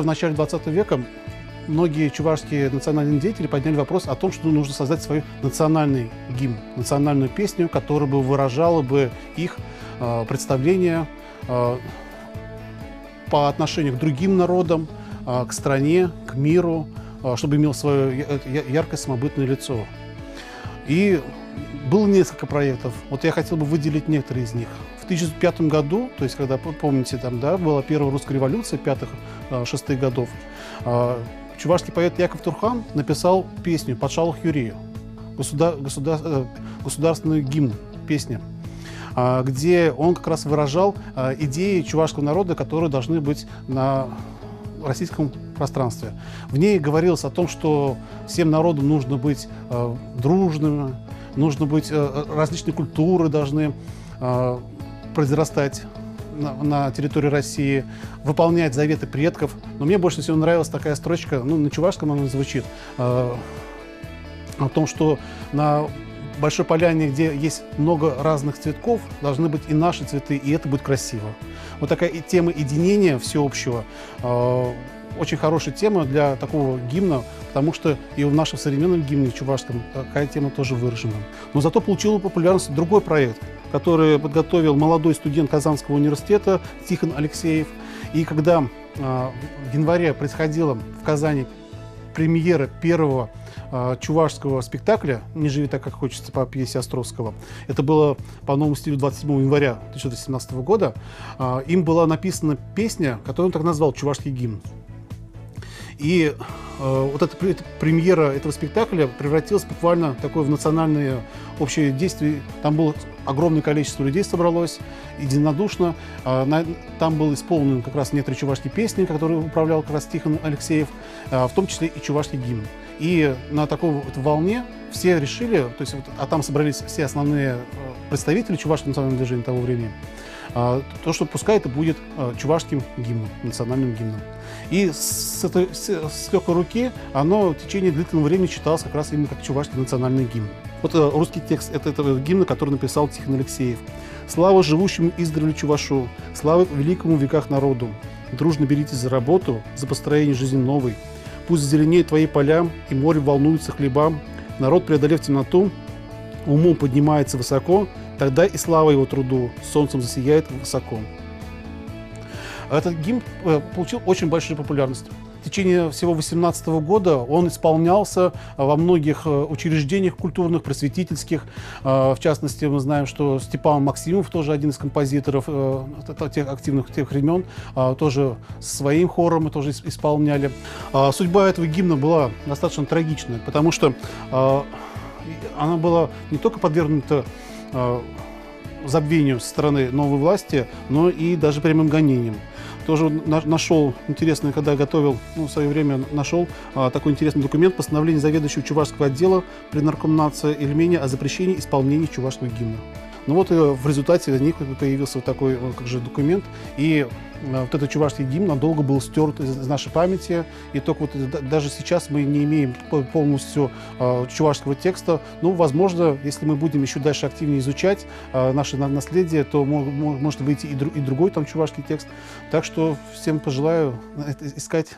в начале 20 века многие чувашские национальные деятели подняли вопрос о том, что нужно создать свой национальный гимн, национальную песню, которая бы выражала бы их представления по отношению к другим народам, к стране, к миру, чтобы имел свое яркое самобытное лицо. И было несколько проектов. Вот я хотел бы выделить некоторые из них. В 1905 году, то есть, когда, помните, там, да, была первая русская революция 5-6 годов, чувашский поэт Яков Турхан написал песню «Патшалых Юрию», государственный гимн, песня, где он как раз выражал идеи чувашского народа, которые должны быть на российском пространстве. В ней говорилось о том, что всем народам нужно быть дружными, нужно быть, различные культуры должны произрастать на территории России, выполнять заветы предков. Но мне больше всего нравилась такая строчка, ну, на чувашском она звучит, о том, что на большой поляне, где есть много разных цветков, должны быть и наши цветы, и это будет красиво. Вот такая тема единения всеобщего, очень хорошая тема для такого гимна, потому что и в нашем современном гимне чувашском такая тема тоже выражена. Но зато получил популярность другой проект, который подготовил молодой студент Казанского университета Тихон Алексеев. И когда в январе происходила в Казани премьера первого чувашского спектакля «Не живи так, как хочется» по пьесе Островского. Это было по новому стилю 27 января 1917 года. Им была написана песня, которую он так назвал «Чувашский гимн». И вот эта премьера этого спектакля превратилась буквально такое в национальное общее действие. Там было огромное количество людей собралось, единодушно. Там был исполнен как раз некоторые чувашские песни, которые управлял как раз Тихон Алексеев, в том числе и чувашский гимн. И на такой вот волне все решили, то есть, а там собрались все основные представители чувашского национального движения того времени, то, что пускай это будет чувашским гимном, национальным гимном. И с легкой руки оно в течение длительного времени читалось как раз именно как чувашский национальный гимн. Вот русский текст этого гимна, который написал Тихон Алексеев. «Слава живущему издревле чувашу, слава великому в веках народу. Дружно беритесь за работу, за построение жизни новой. Пусть зеленеют твои поля, и море волнуется хлебам. Народ, преодолев темноту, умом поднимается высоко, тогда и слава его труду солнцем засияет высоко». Этот гимн получил очень большую популярность. В течение всего 18 года он исполнялся во многих учреждениях культурных, просветительских. В частности, мы знаем, что Степан Максимов, тоже один из композиторов тех активных тех времен, тоже своим хором тоже исполняли. Судьба этого гимна была достаточно трагичная, потому что она была не только подвергнута забвению со стороны новой власти, но и даже прямым гонениям. Тоже нашел, интересно, когда готовил, в свое время нашел такой интересный документ, постановление заведующего чувашского отдела при Наркомнации Ильмени о запрещении исполнения чувашского гимна. Ну вот в результате у них появился вот такой как же документ, и вот этот чувашский гимн надолго был стерт из нашей памяти, и только вот даже сейчас мы не имеем полностью чувашского текста. Ну, возможно, если мы будем еще дальше активнее изучать наше наследие, то может выйти и другой там чувашский текст. Так что всем пожелаю искать.